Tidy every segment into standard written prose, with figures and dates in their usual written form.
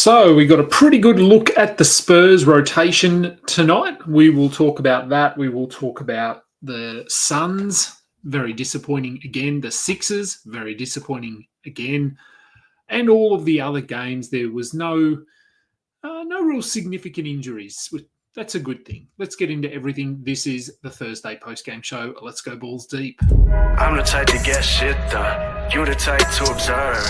So we got a pretty good look at the Spurs rotation tonight. We will talk about that. We will talk about the Suns, very disappointing again. The Sixers, very disappointing again. And all of the other games, there was no real significant injuries. That's a good thing. Let's get into everything. This is the Thursday post-game show. Let's go balls deep. I'm the type to get shit done. You the type to observe.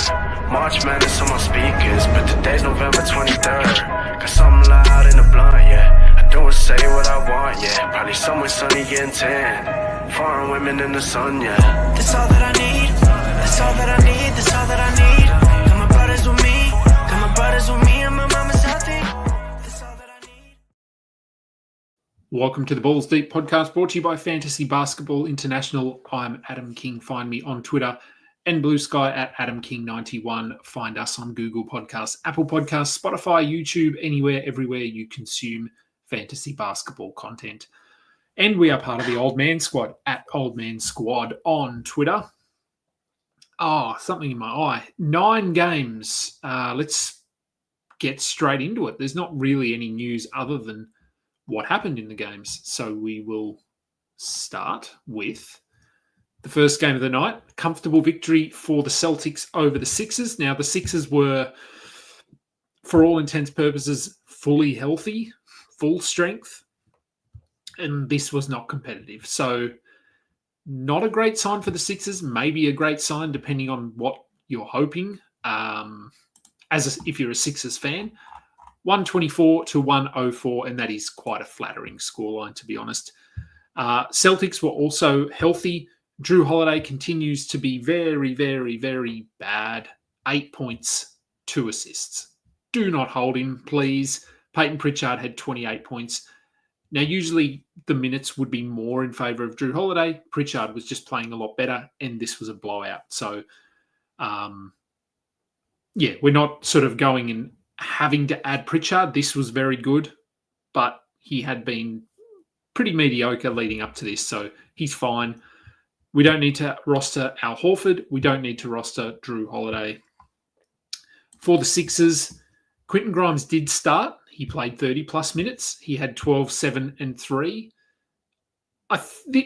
March Madness on my speakers, but today's November 23rd. Got something loud in the blunt, yeah. I don't say what I want, yeah. Probably somewhere sunny getting tan. Foreign women in the sun, yeah. That's all that I need. That's all that I need. That's all that I need. Got my brothers with me. Got my brothers with me and my mama's healthy. That's all that I need. Welcome to the Balls Deep podcast, brought to you by Fantasy Basketball International. I'm Adam King. Find me on Twitter and Blue Sky at AdamKing91. Find us on Google Podcasts, Apple Podcasts, Spotify, YouTube, anywhere, everywhere you consume fantasy basketball content. And we are part of the Old Man Squad at Old Man Squad on Twitter. Oh, something in my eye. 9 games. Let's get straight into it. There's not really any news other than what happened in the games. So we will start with the first game of the night. Comfortable victory for the Celtics over the Sixers. Now, the Sixers were, for all intents and purposes, fully healthy, full strength, and this was not competitive. So not a great sign for the Sixers, maybe a great sign depending on what you're hoping. If you're a Sixers fan, 124 to 104, and that is quite a flattering scoreline, to be honest. Celtics were also healthy. Drew Holiday continues to be very, very, very bad. 8 points, 2 assists. Do not hold him, please. Peyton Pritchard had 28 points. Now, usually the minutes would be more in favour of Drew Holiday. Pritchard was just playing a lot better, and this was a blowout. So, we're not sort of going and having to add Pritchard. This was very good, but he had been pretty mediocre leading up to this, so he's fine. We don't need to roster Al Horford. We don't need to roster Drew Holiday. For the Sixers, Quentin Grimes did start. He played 30-plus minutes. He had 12, 7, and 3.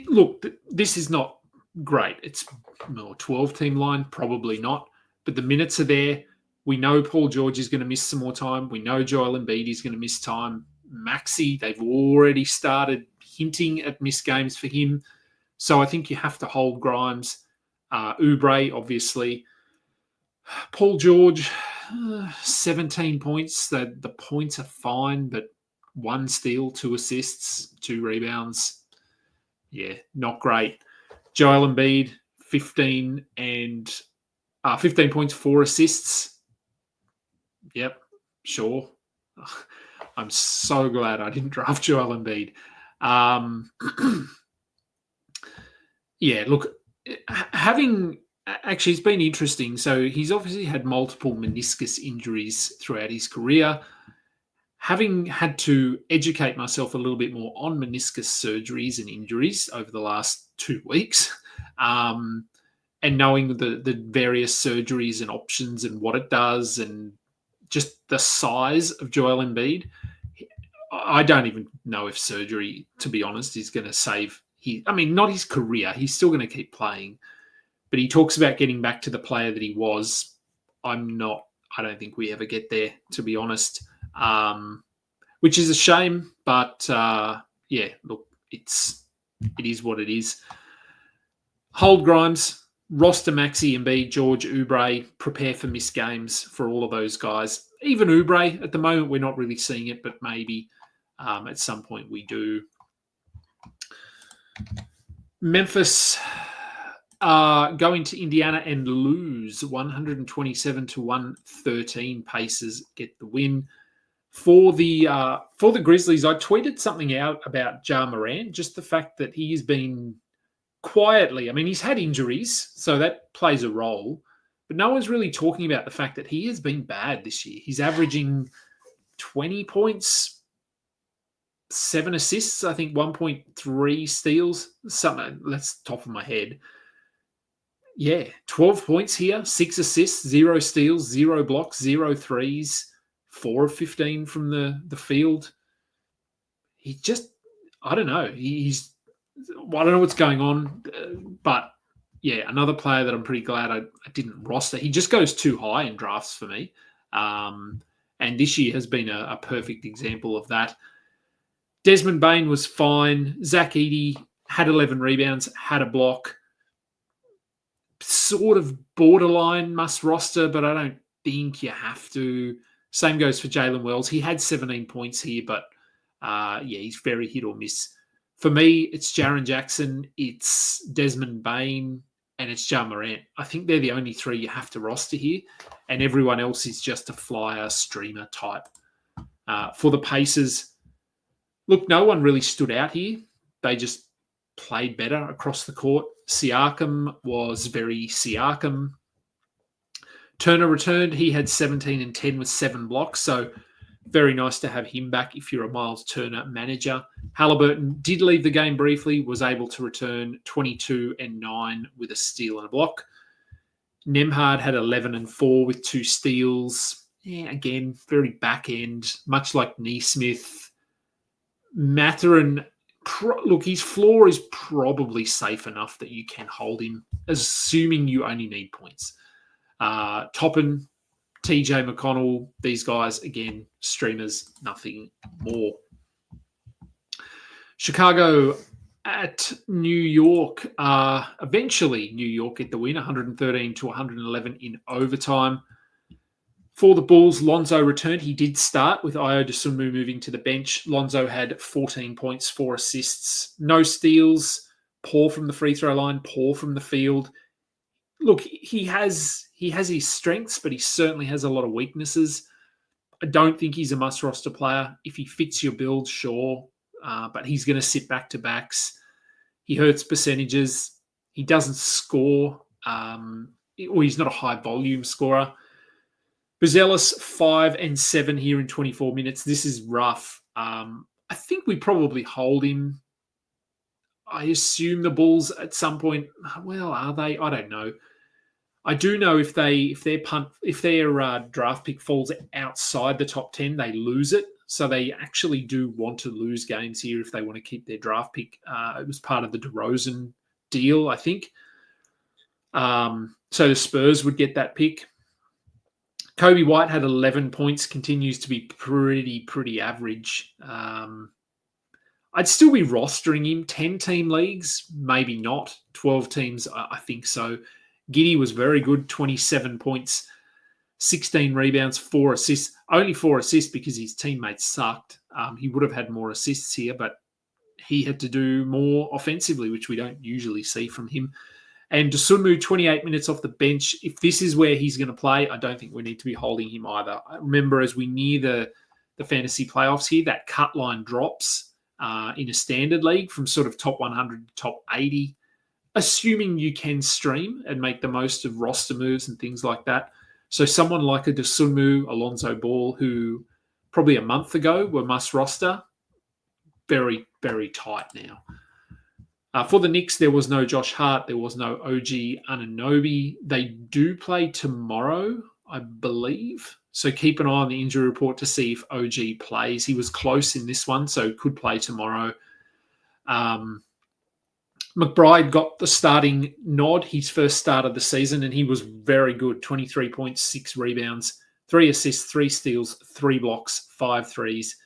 Look, this is not great. It's a 12-team line, probably not. But the minutes are there. We know Paul George is going to miss some more time. We know Joel Embiid is going to miss time. Maxey, they've already started hinting at missed games for him. So I think you have to hold Grimes. Oubre, obviously. Paul George, 17 points. The points are fine, but 1 steal, 2 assists, 2 rebounds. Yeah, not great. Joel Embiid, 15 points, 4 assists. Yep, sure. I'm so glad I didn't draft Joel Embiid. Yeah, look, it's been interesting. So he's obviously had multiple meniscus injuries throughout his career. Having had to educate myself a little bit more on meniscus surgeries and injuries over the last 2 weeks, and knowing the various surgeries and options and what it does and just the size of Joel Embiid, I don't even know if surgery, to be honest, is going to save not his career. He's still going to keep playing. But he talks about getting back to the player that he was. I don't think we ever get there, to be honest, which is a shame. But, look, it is what it is. Hold Grimes, roster Maxey, Embiid, George, Oubre, prepare for missed games for all of those guys. Even Oubre, at the moment, we're not really seeing it, but maybe at some point we do. Memphis going to Indiana and lose 127 to 113. Pacers get the win. For the Grizzlies, I tweeted something out about Ja Morant, just the fact that he has been quietly, he's had injuries, so that plays a role, but no one's really talking about the fact that he has been bad this year. He's averaging 20 points, 7 assists, I think 1.3 steals, something, that's top of my head. Yeah, 12 points here, 6 assists, 0 steals, 0 blocks, 0 threes, 4 of 15 from the field. He just, I don't know. I don't know what's going on, but yeah, another player that I'm pretty glad I didn't roster. He just goes too high in drafts for me. And this year has been a perfect example of that. Desmond Bain was fine. Zach Edey had 11 rebounds, had a block. Sort of borderline must roster, but I don't think you have to. Same goes for Jalen Wells. He had 17 points here, but he's very hit or miss. For me, it's Jaren Jackson, it's Desmond Bain, and it's Ja Morant. I think they're the only three you have to roster here, and everyone else is just a flyer, streamer type. For the Pacers, look, no one really stood out here. They just played better across the court. Siakam was very Siakam. Turner returned. He had 17 and 10 with 7 blocks, so very nice to have him back if you're a Miles Turner manager. Halliburton did leave the game briefly, was able to return 22 and 9 with a steal and a block. Nembhard had 11 and 4 with 2 steals. Yeah, again, very back end, much like Neesmith. Mathurin, look, his floor is probably safe enough that you can hold him, assuming you only need points. Toppin, TJ McConnell, these guys, again, streamers, nothing more. Chicago at New York. Eventually, New York get the win, 113 to 111 in overtime. For the Bulls, Lonzo returned. He did start with Ayo Dosunmu moving to the bench. Lonzo had 14 points, 4 assists, no steals, poor from the free throw line, poor from the field. Look, he has his strengths, but he certainly has a lot of weaknesses. I don't think he's a must-roster player. If he fits your build, sure, but he's going to sit back-to-backs. He hurts percentages. He doesn't score, or he's not a high-volume scorer. Buzelis, 5 and 7 here in 24 minutes. This is rough. I think we probably hold him. I assume the Bulls at some point, well, are they? I don't know. I do know if their draft pick falls outside the top 10, they lose it. So they actually do want to lose games here if they want to keep their draft pick. It was part of the DeRozan deal, I think. So the Spurs would get that pick. Kobe White had 11 points, continues to be pretty average. I'd still be rostering him. 10-team leagues, maybe not. 12 teams, I think so. Giddey was very good, 27 points, 16 rebounds, 4 assists. Only 4 assists because his teammates sucked. He would have had more assists here, but he had to do more offensively, which we don't usually see from him. And Dosunmu, 28 minutes off the bench. If this is where he's going to play, I don't think we need to be holding him either. I remember as we near the fantasy playoffs here, that cut line drops in a standard league from sort of top 100 to top 80, assuming you can stream and make the most of roster moves and things like that. So someone like a Dosunmu, Alonzo Ball, who probably a month ago were must roster, very, very tight now. For the Knicks, there was no Josh Hart. There was no OG Anunoby. They do play tomorrow, I believe. So keep an eye on the injury report to see if OG plays. He was close in this one, so could play tomorrow. McBride got the starting nod, his first start of the season, and he was very good. 23 points, 6 rebounds, 3 assists, 3 steals, 3 blocks, 5 threes.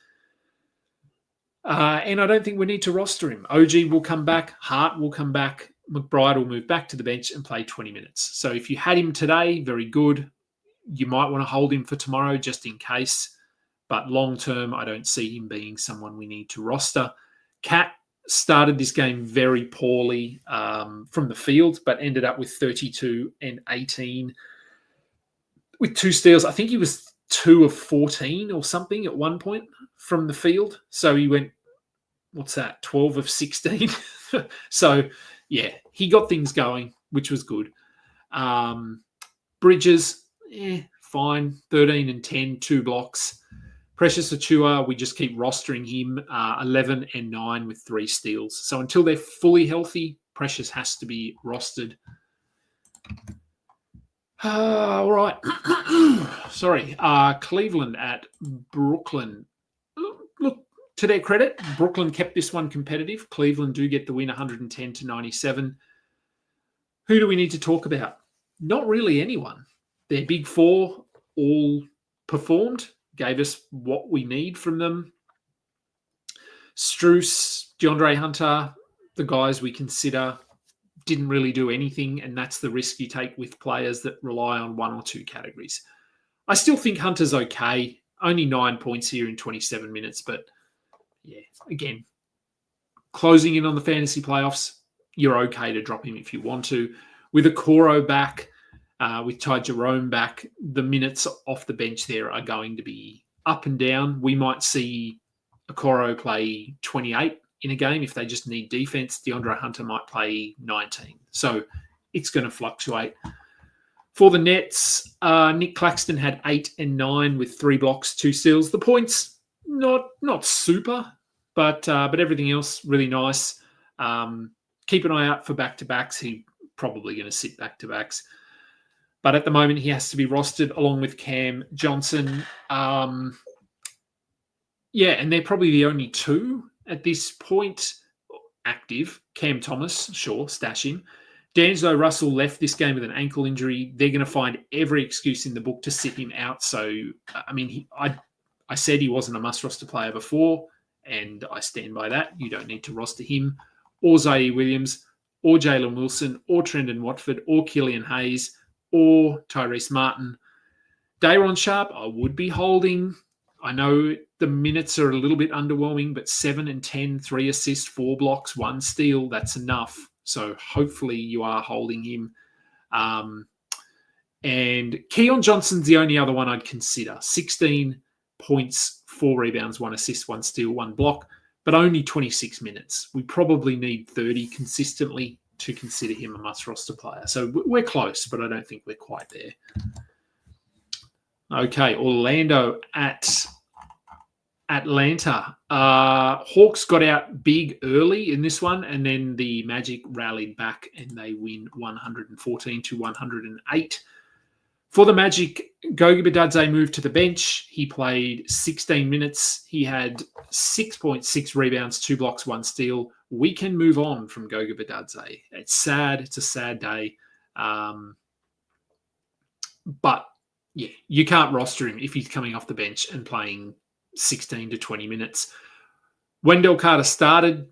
And I don't think we need to roster him. OG will come back. Hart will come back. McBride will move back to the bench and play 20 minutes. So if you had him today, very good. You might want to hold him for tomorrow just in case. But long term, I don't see him being someone we need to roster. Cat started this game very poorly from the field, but ended up with 32 and 18 with 2 steals. I think he was 2 of 14 or something at one point from the field. So he went, 12 of 16? So, yeah, he got things going, which was good. Bridges, fine. 13 and 10, 2 blocks. Precious Achiuwa, we just keep rostering him, 11 and 9 with 3 steals. So until they're fully healthy, Precious has to be rostered. All right. Sorry. Cleveland at Brooklyn. Look, to their credit, Brooklyn kept this one competitive. Cleveland do get the win 110-97. Who do we need to talk about? Not really anyone. Their big four all performed, gave us what we need from them. Strus, DeAndre Hunter, the guys we consider didn't really do anything, and that's the risk you take with players that rely on one or two categories. I still think Hunter's okay. Only 9 points here in 27 minutes, but yeah, again, closing in on the fantasy playoffs, you're okay to drop him if you want to. With Okoro back, with Ty Jerome back, the minutes off the bench there are going to be up and down. We might see Okoro play 28 in a game if they just need defense. DeAndre Hunter might play 19. So it's going to fluctuate. For the Nets, Nick Claxton had 8 and 9 with 3 blocks, 2 steals. The points, not super, but everything else really nice. Keep an eye out for back-to-backs. He's probably going to sit back-to-backs. But at the moment, he has to be rostered along with Cam Johnson. And they're probably the only two at this point active. Cam Thomas, sure, stash him. D'Angelo Russell left this game with an ankle injury. They're going to find every excuse in the book to sit him out. So, I mean, I said he wasn't a must-roster player before, and I stand by that. You don't need to roster him, or Zaire Williams, or Jalen Wilson, or Trendon Watford, or Killian Hayes, or Tyrese Martin. Dayron Sharp, I would be holding. I know the minutes are a little bit underwhelming, but 7 and 10, 3 assists, 4 blocks, 1 steal, that's enough. So hopefully you are holding him. And Keon Johnson's the only other one I'd consider. 16 points, 4 rebounds, 1 assist, 1 steal, 1 block, but only 26 minutes. We probably need 30 consistently to consider him a must-roster player. So we're close, but I don't think we're quite there. Okay, Orlando at Atlanta. Hawks got out big early in this one, and then the Magic rallied back and they win 114-108. For the Magic, Goga Bitadze moved to the bench. He played 16 minutes. He had 6.6 rebounds, 2 blocks, 1 steal. We can move on from Goga Bitadze. It's sad. It's a sad day. But yeah, you can't roster him if he's coming off the bench and playing 16 to 20 minutes. Wendell Carter started,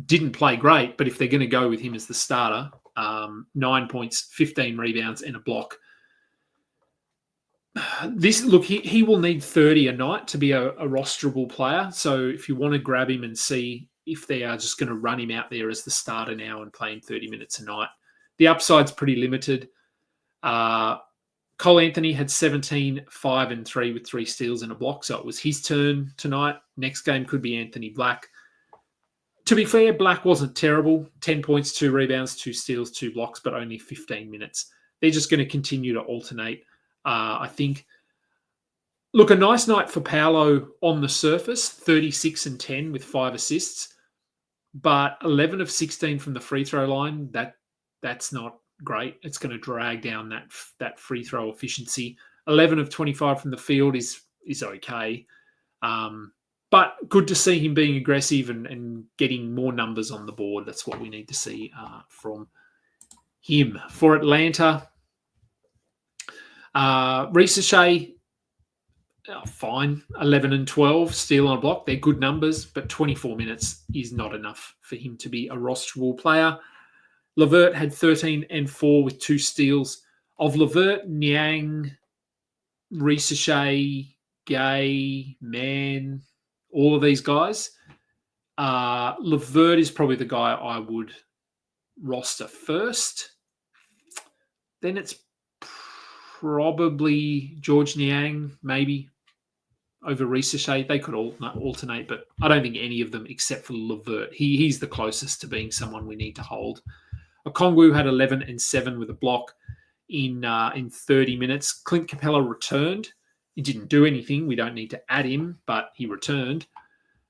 didn't play great, but if they're going to go with him as the starter, 9 points, 15 rebounds, and a block. He will need 30 a night to be a rosterable player. So if you want to grab him and see if they are just going to run him out there as the starter now and play him 30 minutes a night, the upside's pretty limited. Cole Anthony had 17, 5 and 3 with 3 steals and a block. So it was his turn tonight. Next game could be Anthony Black. To be fair, Black wasn't terrible. 10 points, 2 rebounds, 2 steals, 2 blocks, but only 15 minutes. They're just going to continue to alternate. I think. Look, a nice night for Paolo on the surface, 36 and 10 with 5 assists, but 11 of 16 from the free throw line. That's not great. It's going to drag down that free throw efficiency. 11 of 25 from the field is okay. But good to see him being aggressive and getting more numbers on the board. That's what we need to see from him. For Atlanta, Ricochet, fine, 11 and 12, steal on a block. They're good numbers, but 24 minutes is not enough for him to be a rosterable player. Levert had 13 and 4 with 2 steals. Of Levert, Niang, Ricochet, Gay, Mann, all of these guys, Levert is probably the guy I would roster first. Then it's probably George Niang, maybe, over Ricochet. They could alternate, but I don't think any of them except for Levert. He's the closest to being someone we need to hold. Okongwu had 11 and 7 with a block in 30 minutes. Clint Capella returned. He didn't do anything. We don't need to add him, but he returned.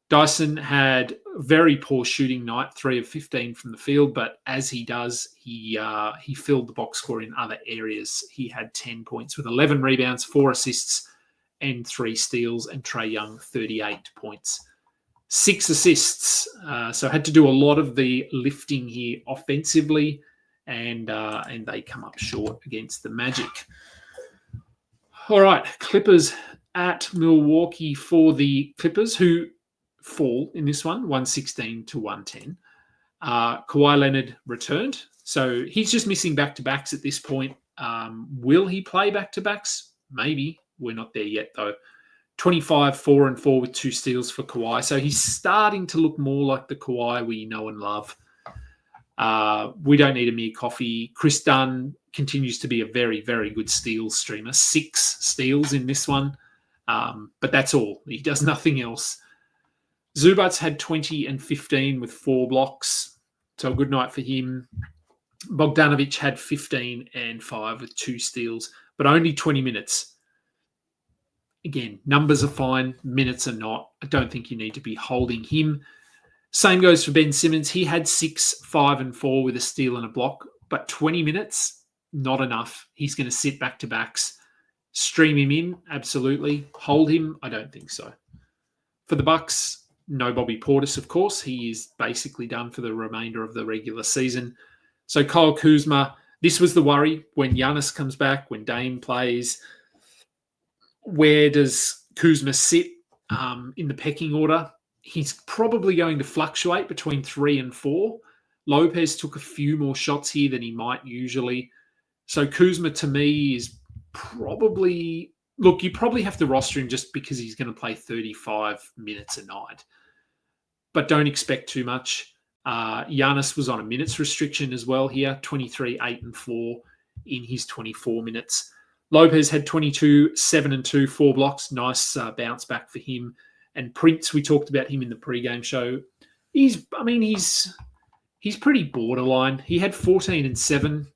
Dyson had very poor shooting night, 3 of 15 from the field, but as he does, he filled the box score in other areas. He had 10 points with 11 rebounds, 4 assists, and 3 steals, and Trae Young, 38 points. 6 assists, so had to do a lot of the lifting here offensively, and they come up short against the Magic. All right, Clippers at Milwaukee for the Clippers, who fall in this one, 116 to 110. Kawhi Leonard returned, so he's just missing back-to-backs at this point. Will he play back-to-backs? Maybe. We're not there yet, though. 25, 4 and 4 with 2 steals for Kawhi. So he's starting to look more like the Kawhi we know and love. We don't need Amir Coffey. Chris Dunn continues to be a very, very good steals streamer. 6 steals in this one. But that's all. He does nothing else. Zubats had 20 and 15 with 4 blocks. So a good night for him. Bogdanovic had 15 and 5 with 2 steals, but only 20 minutes. Again, numbers are fine, minutes are not. I don't think you need to be holding him. Same goes for Ben Simmons. He had 6, 5, and 4 with a steal and a block, but 20 minutes, not enough. He's going to sit back-to-backs. Stream him in, absolutely. Hold him, I don't think so. For the Bucks, no Bobby Portis, of course. He is basically done for the remainder of the regular season. So Kyle Kuzma, this was the worry when Giannis comes back, when Dame plays. Where does Kuzma sit in the pecking order? He's probably going to fluctuate between 3 and 4. Lopez took a few more shots here than he might usually. So Kuzma, to me, is probably... Look, you probably have to roster him just because he's going to play 35 minutes a night. But don't expect too much. Giannis was on a minutes restriction as well here, 23, 8 and 4 in his 24 minutes. Lopez had 22, 7 and 2, 4 blocks. Nice bounce back for him. And Prince, we talked about him in the pregame show. He's pretty borderline. He had 14 and 7.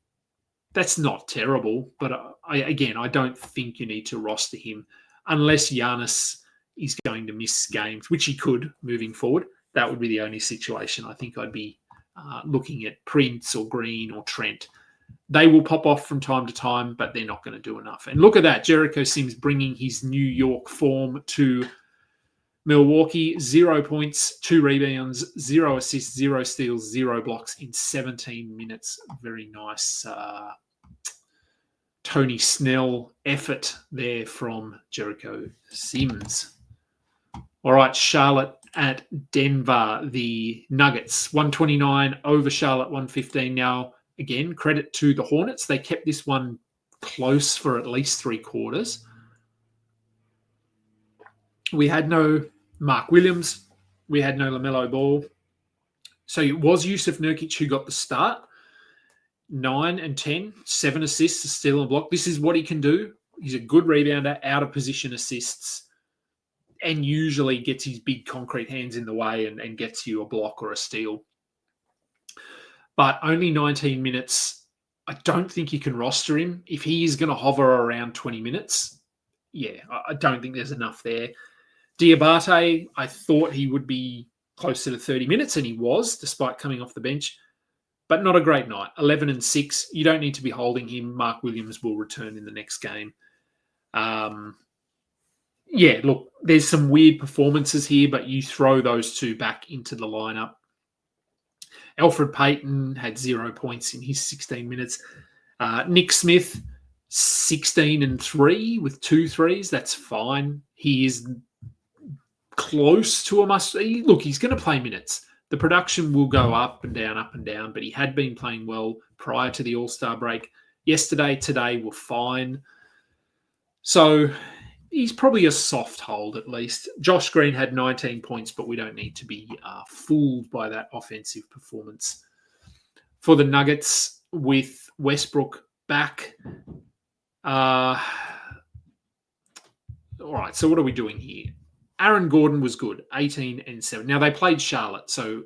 That's not terrible, but I don't think you need to roster him unless Giannis is going to miss games, which he could moving forward. That would be the only situation I think I'd be looking at Prince or Green or Trent. They will pop off from time to time, but they're not going to do enough. And look at that. Jericho Sims bringing his New York form to Milwaukee. 0 points, 2 rebounds, 0 assists, 0 steals, 0 blocks in 17 minutes. Very nice Tony Snell effort there from Jericho Sims. All right, Charlotte at Denver. The Nuggets, 129 over Charlotte, 115 now. Again, credit to the Hornets. They kept this one close for at least 3 quarters. We had no Mark Williams. We had no LaMelo Ball. So it was Yusuf Nurkic who got the start. 9 and 10, 7 assists, a steal and a block. This is what he can do. He's a good rebounder, out of position assists, and usually gets his big concrete hands in the way and gets you a block or a steal. But only 19 minutes. I don't think you can roster him. If he is going to hover around 20 minutes, yeah, I don't think there's enough there. Diabate, I thought he would be closer to 30 minutes, and he was, despite coming off the bench. But not a great night. 11 and 6. You don't need to be holding him. Mark Williams will return in the next game. Yeah, look, there's some weird performances here, but you throw those two back into the lineup. Alfred Payton had 0 points in his 16 minutes. Nick Smith, 16 and 3 with 2 threes. That's fine. He is close to a must. Look, he's going to play minutes. The production will go up and down, but he had been playing well prior to the All-Star break. Yesterday, today were fine. So he's probably a soft hold at least. Josh Green had 19 points, but we don't need to be fooled by that offensive performance. For the Nuggets, with Westbrook back. All right, so what are we doing here? Aaron Gordon was good, 18 and 7. Now, they played Charlotte, so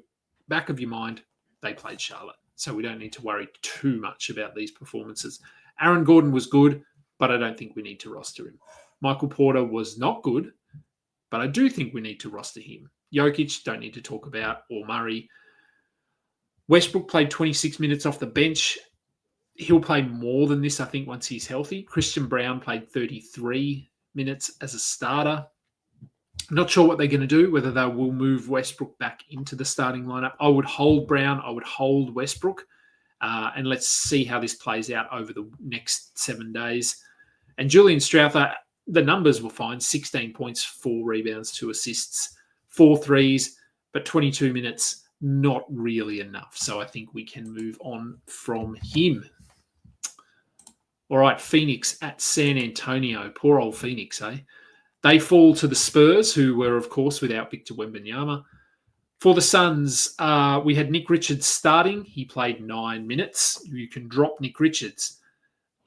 back of your mind, they played Charlotte. So we don't need to worry too much about these performances. Aaron Gordon was good, but I don't think we need to roster him. Michael Porter was not good, but I do think we need to roster him. Jokic, don't need to talk about, or Murray. Westbrook played 26 minutes off the bench. He'll play more than this, I think, once he's healthy. Christian Brown played 33 minutes as a starter. Not sure what they're going to do, whether they will move Westbrook back into the starting lineup. I would hold Brown. I would hold Westbrook. And let's see how this plays out over the next 7 days. And Julian Strouthar, the numbers were fine. 16 points, 4 rebounds, 2 assists, 4 threes, but 22 minutes, not really enough. So I think we can move on from him. All right, Phoenix at San Antonio. Poor old Phoenix, eh? They fall to the Spurs, who were, of course, without Victor Wembanyama. For the Suns, we had Nick Richards starting. He played 9 minutes. You can drop Nick Richards.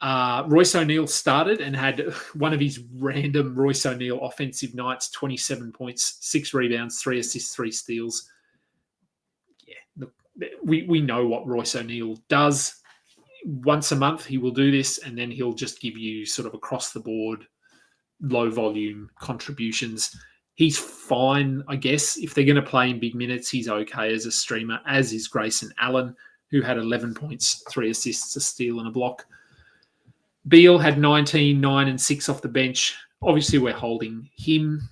Royce O'Neal started and had one of his random Royce O'Neal offensive nights, 27 points, 6 rebounds, 3 assists, 3 steals. Yeah, look, we know what Royce O'Neal does. Once a month, he will do this, and then he'll just give you sort of across-the-board, low-volume contributions. He's fine, I guess. If they're going to play in big minutes, he's okay as a streamer, as is Grayson Allen, who had 11 points, 3 assists, a steal, and a block. Beal had 19, 9, and 6 off the bench. Obviously, we're holding him.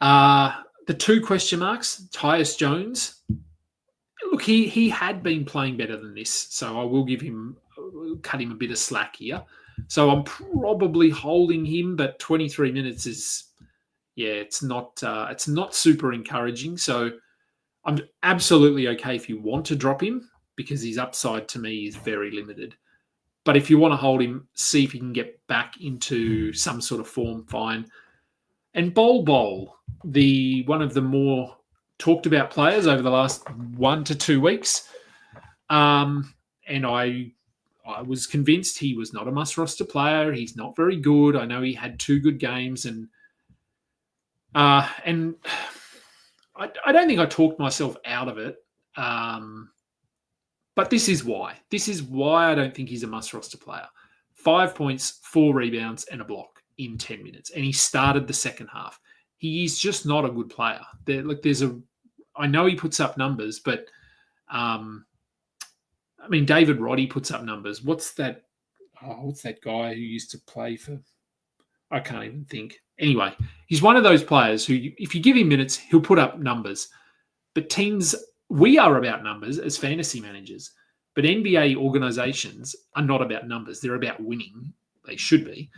The 2 question marks, Tyus Jones. Look, he had been playing better than this, so I will cut him a bit of slack here. So I'm probably holding him, but 23 minutes is, it's not super encouraging. So I'm absolutely okay if you want to drop him, because his upside to me is very limited. But if you want to hold him, see if he can get back into some sort of form, fine. And Bol Bol, one of the more talked about players over the last 1 to 2 weeks. And I was convinced he was not a must-roster player. He's not very good. I know he had 2 good games, and I don't think I talked myself out of it. But this is why. This is why I don't think he's a must-roster player. 5 points, 4 rebounds, and a block in 10 minutes. And he started the second half. He is just not a good player. I know he puts up numbers, but David Roddy puts up numbers. What's that guy who used to play for? I can't even think. Anyway, he's one of those players who, if you give him minutes, he'll put up numbers. But we are about numbers as fantasy managers. But NBA organizations are not about numbers. They're about winning. They should be.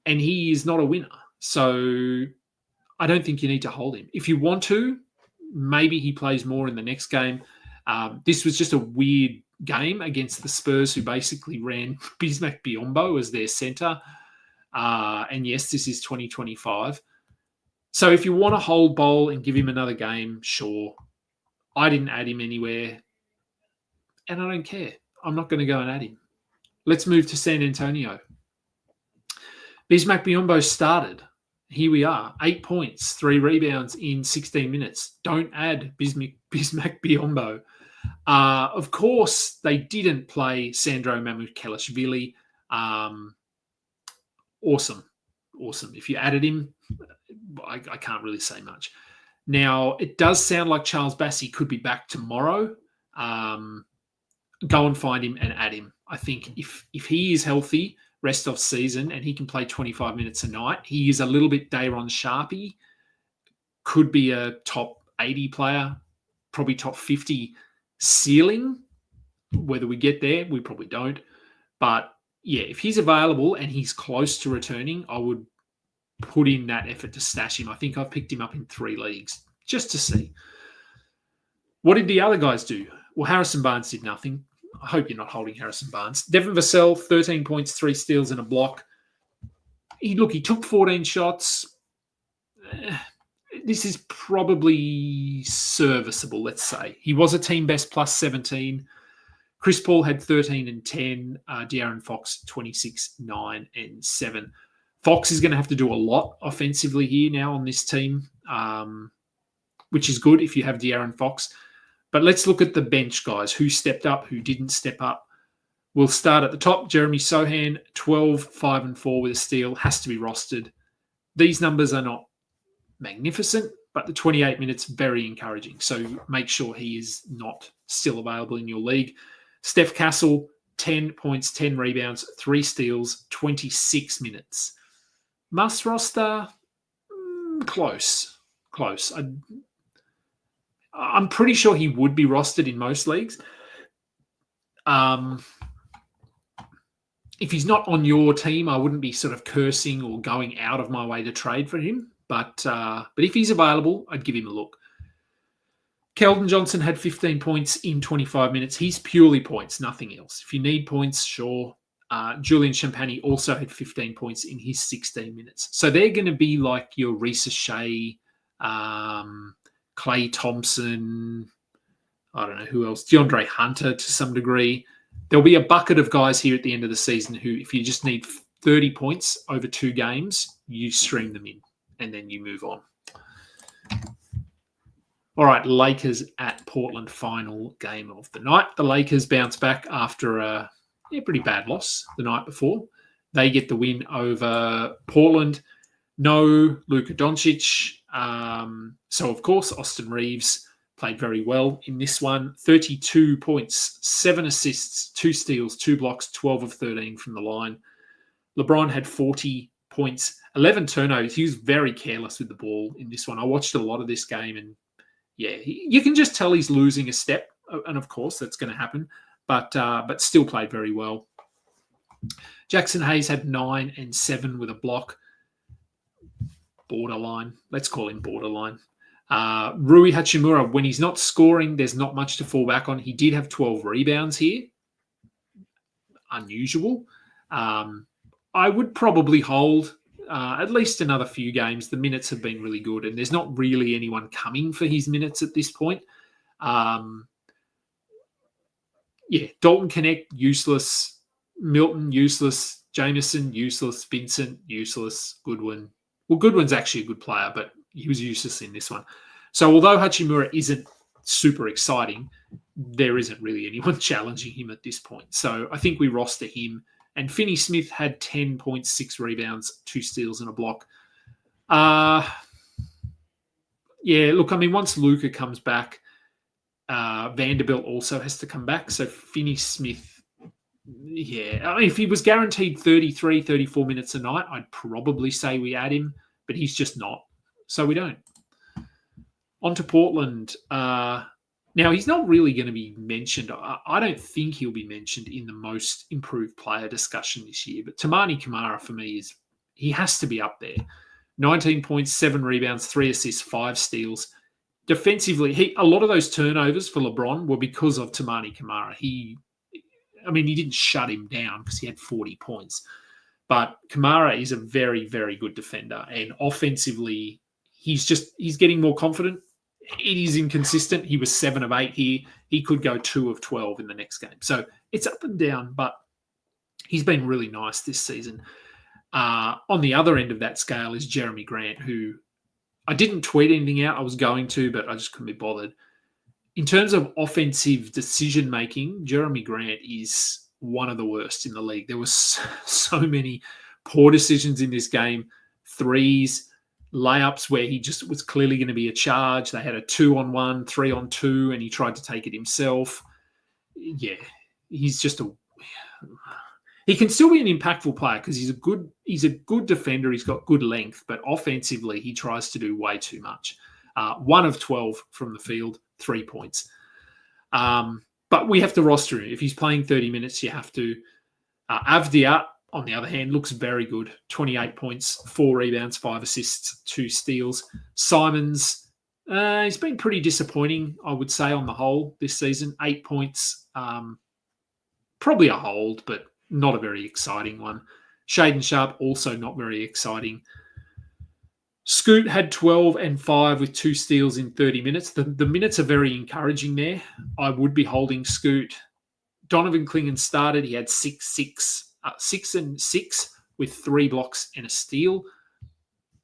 And he is not a winner. So I don't think you need to hold him. If you want to, maybe he plays more in the next game. This was just a weird game against the Spurs, who basically ran Bismack Biyombo as their center. And yes, this is 2025. So if you want to hold Bol and give him another game, sure. I didn't add him anywhere, and I don't care. I'm not going to go and add him. Let's move to San Antonio. Bismack Biyombo started. Here we are. 8 points, 3 rebounds in 16 minutes. Don't add Bismack Biyombo. Of course, they didn't play Sandro Mamukelashvili. Awesome. If you added him, I can't really say much. Now, it does sound like Charles Bassey could be back tomorrow. Go and find him and add him. I think if he is healthy rest of season and he can play 25 minutes a night, he is a little bit Dayron Sharpie. Could be a top 80 player, probably top 50 ceiling. Whether we get there, we probably don't. But yeah, if he's available and he's close to returning, I would put in that effort to stash him. I think I've picked him up in 3 leagues just to see. What did the other guys do? Well, Harrison Barnes did nothing. I hope you're not holding Harrison Barnes. Devin Vassell, 13 points, 3 steals and a block. He took 14 shots. This is probably serviceable, let's say. He was a team best plus 17. Chris Paul had 13 and 10. De'Aaron Fox, 26, 9 and 7. Fox is going to have to do a lot offensively here now on this team, which is good if you have De'Aaron Fox. But let's look at the bench guys. Who stepped up, who didn't step up. We'll start at the top. Jeremy Sohan, 12, 5 and 4 with a steal. Has to be rostered. These numbers are not magnificent, but the 28 minutes, very encouraging. So make sure he is not still available in your league. Steph Castle, 10 points, 10 rebounds, 3 steals, 26 minutes. Must roster? Close. I'm pretty sure he would be rostered in most leagues. If he's not on your team, I wouldn't be sort of cursing or going out of my way to trade for him. But if he's available, I'd give him a look. Keldon Johnson had 15 points in 25 minutes. He's purely points, nothing else. If you need points, sure. Julian Champagny also had 15 points in his 16 minutes. So they're going to be like your Risa Shea, Clay Thompson, I don't know who else, DeAndre Hunter to some degree. There'll be a bucket of guys here at the end of the season who, if you just need 30 points over 2 games, you stream them in and then you move on. All right, Lakers at Portland, final game of the night. The Lakers bounce back after a pretty bad loss the night before. They get the win over Portland. No Luka Doncic. So, of course, Austin Reeves played very well in this one. 32 points, 7 assists, 2 steals, 2 blocks, 12 of 13 from the line. LeBron had 40 points, 11 turnovers. He was very careless with the ball in this one. I watched a lot of this game and, you can just tell he's losing a step. And, of course, that's going to happen. But still played very well. Jackson Hayes had 9 and 7 with a block. Borderline. Let's call him borderline. Rui Hachimura, when he's not scoring, there's not much to fall back on. He did have 12 rebounds here. Unusual. I would probably hold at least another few games. The minutes have been really good, and there's not really anyone coming for his minutes at this point. Dalton Connect, useless. Milton, useless. Jameson, useless. Vincent, useless. Goodwin. Well, Goodwin's actually a good player, but he was useless in this one. So although Hachimura isn't super exciting, there isn't really anyone challenging him at this point. So I think we roster him. And Finney Smith had 10 points, 6 rebounds, 2 steals and a block. Once Luka comes back, Vanderbilt also has to come back. So Finney Smith, if he was guaranteed 33, 34 minutes a night, I'd probably say we add him, but he's just not. So we don't. On to Portland. Now, he's not really going to be mentioned. I don't think he'll be mentioned in the most improved player discussion this year. But Tamani Kamara, for me, he has to be up there. 19 points, 7 rebounds, 3 assists, 5 steals. Defensively, a lot of those turnovers for LeBron were because of Tamani Kamara. He didn't shut him down because he had 40 points. But Kamara is a very, very good defender. And offensively, he's getting more confident. It is inconsistent. He was 7 of 8 here. He could go 2 of 12 in the next game. So it's up and down, but he's been really nice this season. On the other end of that scale is Jeremy Grant, who I didn't tweet anything out. I was going to, but I just couldn't be bothered. In terms of offensive decision-making, Jeremy Grant is one of the worst in the league. There was so many poor decisions in this game. Threes, layups where he just was clearly going to be a charge. They had a 2-on-1, 3-on-2, and he tried to take it himself. Yeah, he's just he can still be an impactful player because he's a good defender. He's got good length, but offensively he tries to do way too much. 1 of 12 from the field, 3 points. But we have to roster him. If he's playing 30 minutes, you have to. Avdia, on the other hand, looks very good. 28 points, 4 rebounds, 5 assists, 2 steals. Simons, he's been pretty disappointing, I would say, on the whole this season. 8 points, probably a hold, but not a very exciting one. Shaden Sharp, also not very exciting. Scoot had 12 and 5 with 2 steals in 30 minutes. The minutes are very encouraging there. I would be holding Scoot. Donovan Clingan started. He had 6 and 6 with 3 blocks and a steal.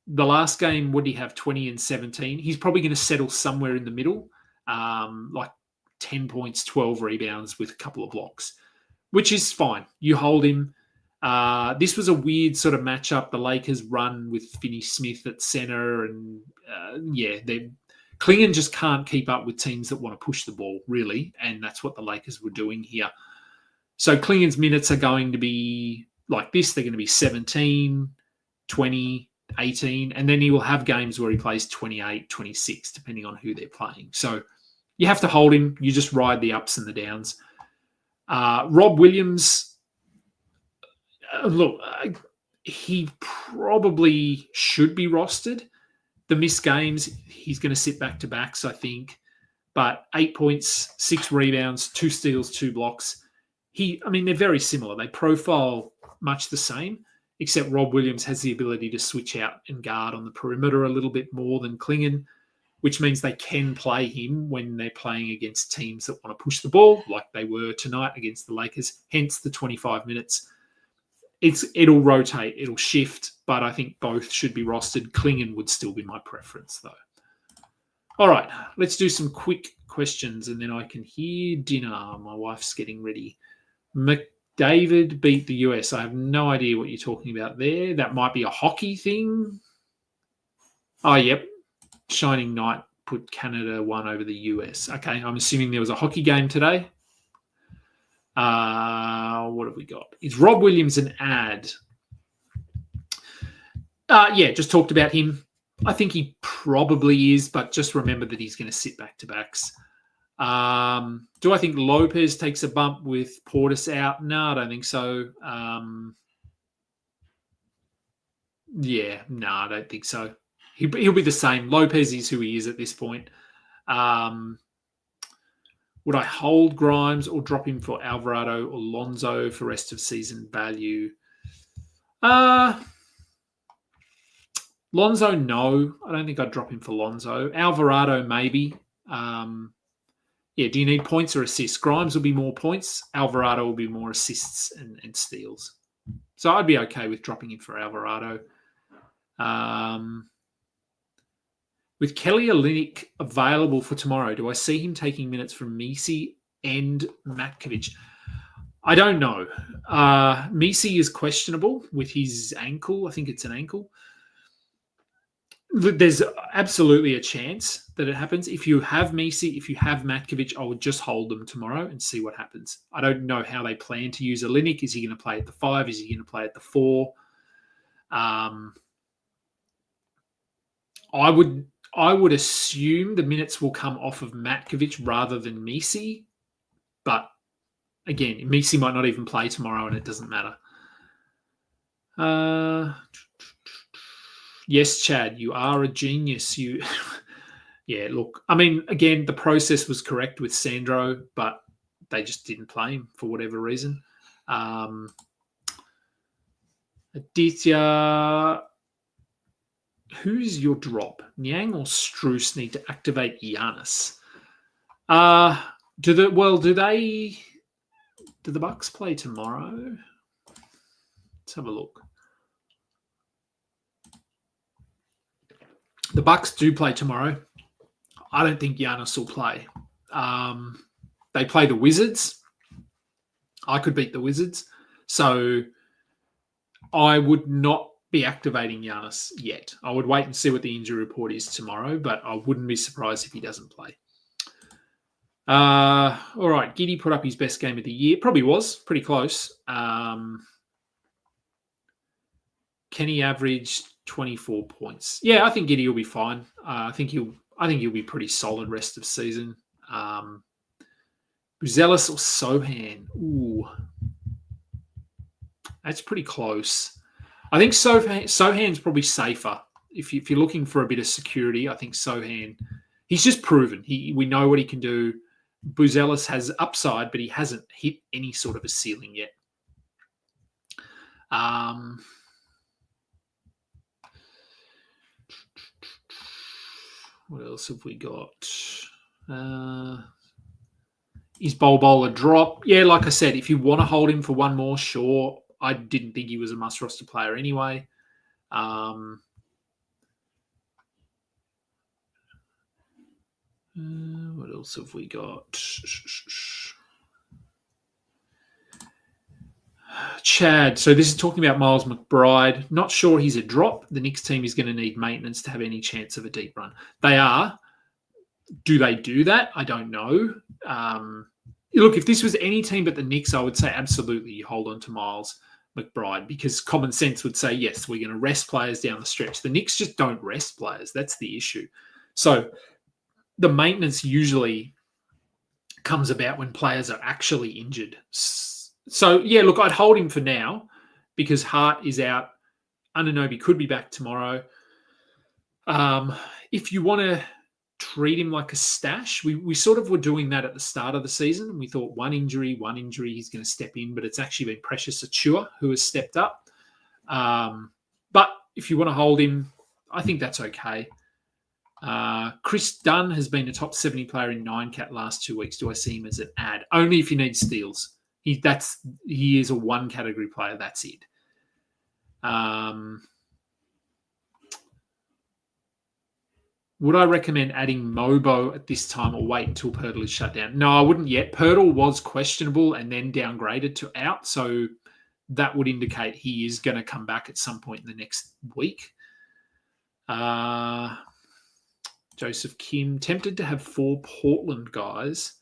The last game, would he have 20 and 17? He's probably going to settle somewhere in the middle, like 10 points, 12 rebounds with a couple of blocks, which is fine. You hold him. This was a weird sort of matchup. The Lakers run with Finney-Smith at center, and Klingon just can't keep up with teams that want to push the ball, really, and that's what the Lakers were doing here. So Klingon's minutes are going to be like this. They're going to be 17, 20, 18, and then he will have games where he plays 28, 26, depending on who they're playing. So you have to hold him. You just ride the ups and the downs. Rob Williams, he probably should be rostered. The missed games, he's going to sit back-to-backs, I think. But 8 points, 6 rebounds, 2 steals, 2 blocks. They're very similar. They profile much the same, except Rob Williams has the ability to switch out and guard on the perimeter a little bit more than Klingon, which means they can play him when they're playing against teams that want to push the ball, like they were tonight against the Lakers, hence the 25 minutes. It'll rotate, it'll shift, but I think both should be rostered. Klingon would still be my preference, though. All right, let's do some quick questions, and then I can hear dinner. My wife's getting ready. McDavid beat the US. I have no idea what you're talking about there. That might be a hockey thing. Oh, yep. Shining Knight put Canada 1 over the US. Okay, I'm assuming there was a hockey game today. What have we got? Is Rob Williams an ad? Just talked about him. I think he probably is, but just remember that he's going to sit back-to-backs. Do I think Lopez takes a bump with Portis out? No, I don't think so. I don't think so. He'll be the same. Lopez is who he is at this point. Would I hold Grimes or drop him for Alvarado or Lonzo for rest of season value? Lonzo, no. I don't think I'd drop him for Lonzo. Alvarado, maybe. Do you need points or assists? Grimes will be more points. Alvarado will be more assists and steals. So I'd be okay with dropping him for Alvarado. With Kelly Olynyk available for tomorrow, do I see him taking minutes from Misi and Matkovic? I don't know. Misi is questionable with his ankle. I think it's an ankle. There's absolutely a chance that it happens. If you have Misi, if you have Matkovic, I would just hold them tomorrow and see what happens. I don't know how they plan to use Olynyk. Is he going to play at the 5? Is he going to play at the 4? I would assume the minutes will come off of Matkovic rather than Misi. But again, Misi might not even play tomorrow and it doesn't matter. Yes, Chad, you are a genius. Again, the process was correct with Sandro, but they just didn't play him for whatever reason. Aditya, who's your drop? Nyang or Struce need to activate Giannis? Do the Bucks play tomorrow? Let's have a look. The Bucks do play tomorrow. I don't think Giannis will play. They play the Wizards. I could beat the Wizards. So I would not be activating Giannis yet. I would wait and see what the injury report is tomorrow, but I wouldn't be surprised if he doesn't play. All right, Giddey put up his best game of the year. Probably was. Pretty close. Kenny averaged 24 points. Yeah, I think Giddey will be fine. I think he'll be pretty solid rest of season. Buzelis or Sohan? Ooh. That's pretty close. I think Sohan's probably safer. If you're looking for a bit of security, I think Sohan, he's just proven. We know what he can do. Buzelis has upside, but he hasn't hit any sort of a ceiling yet. What else have we got? Is Bol Bol a drop? Yeah, like I said, if you want to hold him for one more, sure. I didn't think he was a must-roster player anyway. What else have we got? Chad. So this is talking about Miles McBride. Not sure he's a drop. The Knicks team is going to need maintenance to have any chance of a deep run. They are. Do they do that? I don't know. Look, if this was any team but the Knicks, I would say absolutely you hold on to Miles McBride, because common sense would say, yes, we're going to rest players down the stretch. The Knicks just don't rest players. That's the issue. So the maintenance usually comes about when players are actually injured. So, yeah, look, I'd hold him for now because Hart is out. Anunoby could be back tomorrow. If you want to treat him like a stash, we sort of were doing that at the start of the season. And we thought one injury, he's going to step in. But it's actually been Precious Achiuwa who has stepped up. But if you want to hold him, I think that's okay. Chris Dunn has been a top 70 player in 9-cat last 2 weeks. Do I see him as an ad? Only if you need steals. He is a one category player. That's it. Would I recommend adding Mobo at this time or wait until Pirtle is shut down? No, I wouldn't yet. Pirtle was questionable and then downgraded to out, so that would indicate he is going to come back at some point in the next week. Joseph Kim, tempted to have 4 Portland guys.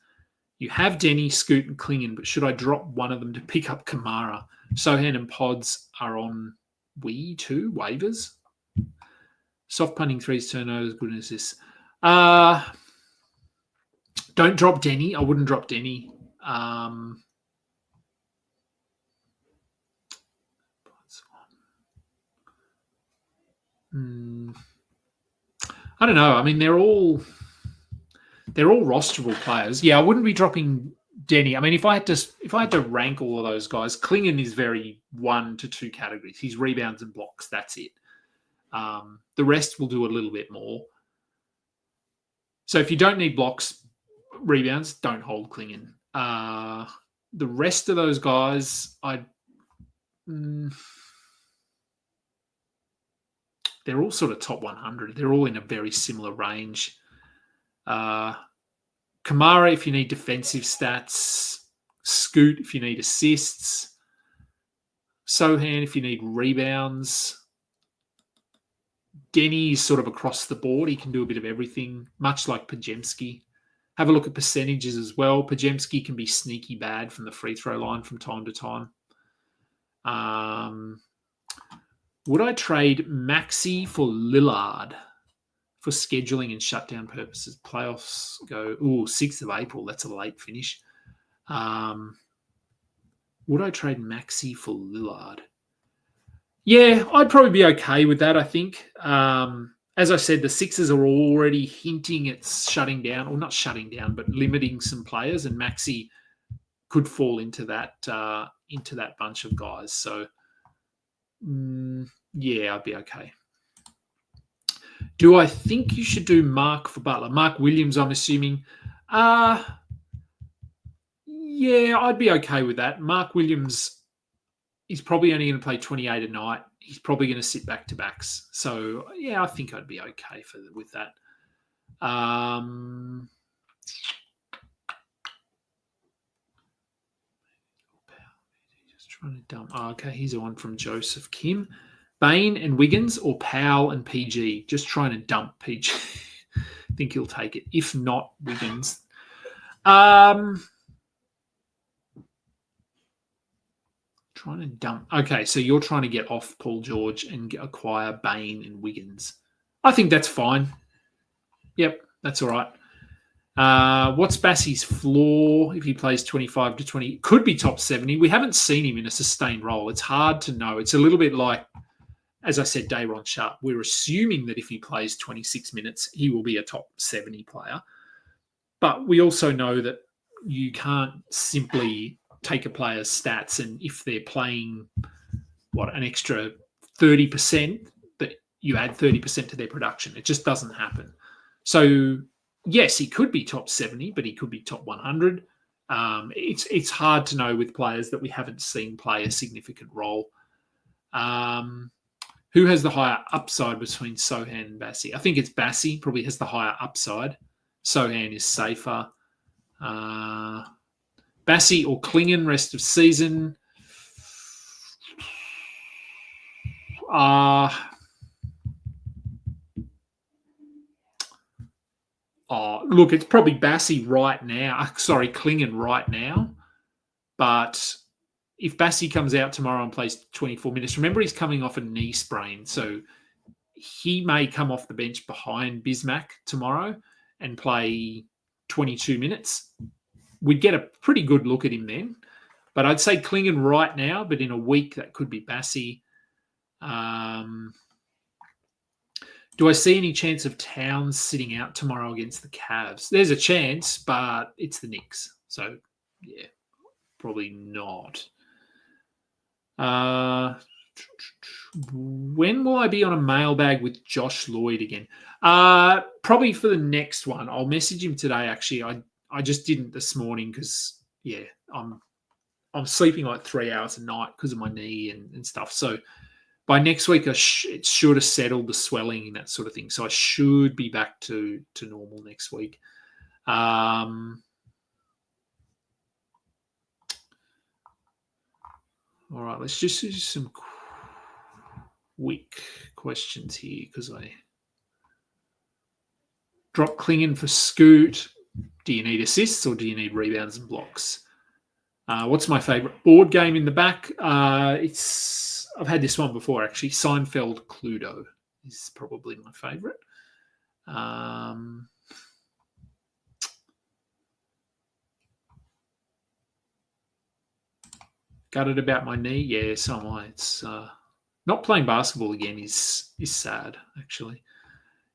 You have Denny, Scoot, and Klingon, but should I drop one of them to pick up Kamara? Sohan and Pods are on waivers. Soft punting 3's turnovers, goodness this. Don't drop Denny. I wouldn't drop Denny. I don't know. I mean, they're all rosterable players. Yeah, I wouldn't be dropping Denny. I mean, if I had to rank all of those guys, Klingon is very 1 to 2 categories. He's rebounds and blocks. That's it. The rest will do a little bit more. So if you don't need blocks, rebounds, don't hold Klingon. The rest of those guys, they're all sort of top 100. They're all in a very similar range. Kamara, if you need defensive stats. Scoot, if you need assists. Sohan, if you need rebounds. Denny is sort of across the board. He can do a bit of everything, much like Pajemski. Have a look at percentages as well. Pajemski can be sneaky bad from the free throw line from time to time. Would I trade Maxey for Lillard for scheduling and shutdown purposes? Playoffs go, 6th of April. That's a late finish. Would I trade Maxey for Lillard? Yeah, I'd probably be okay with that, I think. As I said, the Sixers are already hinting at shutting down, or not shutting down, but limiting some players, and Maxey could fall into that bunch of guys. So, yeah, I'd be okay. Do I think you should do Mark for Butler? Mark Williams, I'm assuming. Yeah, I'd be okay with that. Mark Williams, he's probably only going to play 28 a night. He's probably going to sit back-to-backs. So, yeah, I think I'd be okay with that. Just trying to dump. Oh, okay, here's the one from Joseph Kim. Bain and Wiggins or Powell and PG? Just trying to dump PG. I think he'll take it. If not, Wiggins. Trying to dump. Okay, so you're trying to get off Paul George and acquire Bain and Wiggins. I think that's fine. Yep, that's all right. What's Bassey's floor if he plays 25 to 20? Could be top 70. We haven't seen him in a sustained role. It's hard to know. It's a little bit like, as I said, Dayron Sharp. We're assuming that if he plays 26 minutes, he will be a top 70 player. But we also know that you can't simply take a player's stats and if they're playing, an extra 30%, that you add 30% to their production. It just doesn't happen. So, yes, he could be top 70, but he could be top 100. It's hard to know with players that we haven't seen play a significant role. Who has the higher upside between Sohan and Bassey? I think it's Bassey probably has the higher upside. Sohan is safer. Bassey or Klingon rest of season. Look, it's probably Bassi right now. Sorry, Klingon right now. But if Bassi comes out tomorrow and plays 24 minutes, remember he's coming off a knee sprain, so he may come off the bench behind Bismack tomorrow and play 22 minutes. We'd get a pretty good look at him then. But I'd say Klingon right now, but in a week that could be Bassi. Do I see any chance of Towns sitting out tomorrow against the Cavs? There's a chance, but it's the Knicks. So, yeah, probably not. When will I be on a mailbag with Josh Lloyd again? Probably for the next one. I'll message him today, actually. I just didn't this morning because, yeah, I'm sleeping like 3 hours a night because of my knee and stuff. So by next week, it should have settled the swelling and that sort of thing. So I should be back to normal next week. All right, let's just do some quick questions here because I dropped Klingon for Scoot. Do you need assists or do you need rebounds and blocks? What's my favourite board game in the back? I've had this one before, actually. Seinfeld Cluedo is probably my favourite. Gutted about my knee? Yeah, so am I. It's not playing basketball again is sad, actually.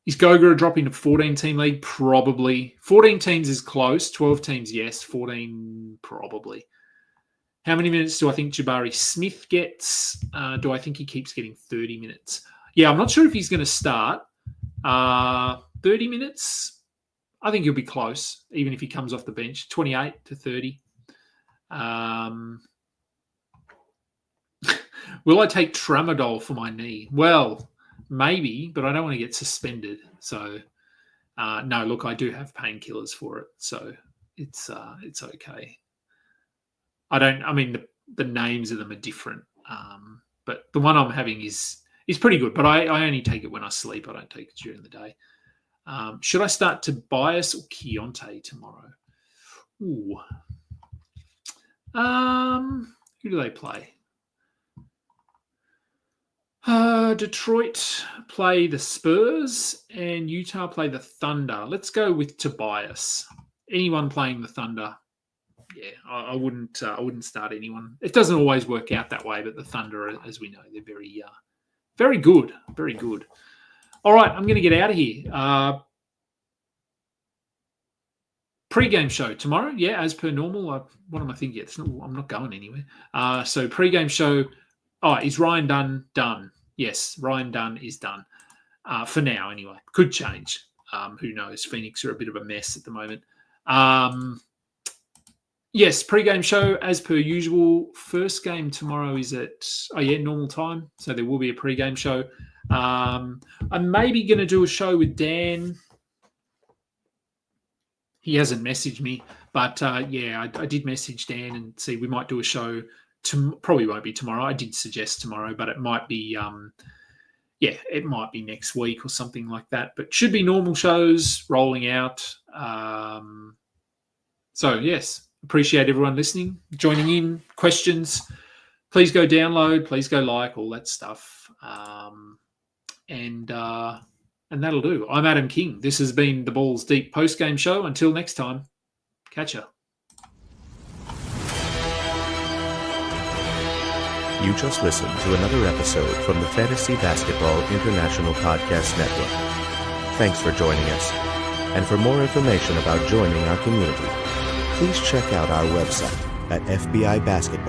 Is Goga dropping to 14-team league? Probably. 14 teams is close. 12 teams, yes. 14, probably. How many minutes do I think Jabari Smith gets? Do I think he keeps getting 30 minutes? Yeah, I'm not sure if he's going to start. 30 minutes? I think he'll be close, even if he comes off the bench. 28 to 30. Will I take tramadol for my knee? Well, maybe, but I don't want to get suspended. So, no, look, I do have painkillers for it. So it's okay. The names of them are different. But the one I'm having is pretty good. But I only take it when I sleep. I don't take it during the day. Should I start Tobias or Keontae tomorrow? Ooh. Who do they play? Detroit play the Spurs and Utah play the Thunder. Let's go with Tobias. Anyone playing the Thunder? Yeah, I wouldn't start anyone. It doesn't always work out that way, but the Thunder, as we know, they're very, very good. Very good. All right, I'm going to get out of here. Pre-game show tomorrow. Yeah, as per normal. What am I thinking? I'm not going anywhere. So pre-game show. Oh, is Ryan Dunn done? Yes, Ryan Dunn is done. For now, anyway. Could change. Who knows? Phoenix are a bit of a mess at the moment. Yes, pre-game show as per usual. First game tomorrow is at normal time. So there will be a pre-game show. I'm maybe going to do a show with Dan. He hasn't messaged me, but I did message Dan and see we might do a show. Probably won't be tomorrow. I did suggest tomorrow, but it might be. It might be next week or something like that. But should be normal shows rolling out. So yes. Appreciate everyone listening, joining in, questions. Please go download, please go like, all that stuff. And that'll do. I'm Adam King. This has been the Balls Deep post-game show. Until next time, catch ya. You just listened to another episode from the Fantasy Basketball International Podcast Network. Thanks for joining us. And for more information about joining our community, please check out our website at FBI Basketball.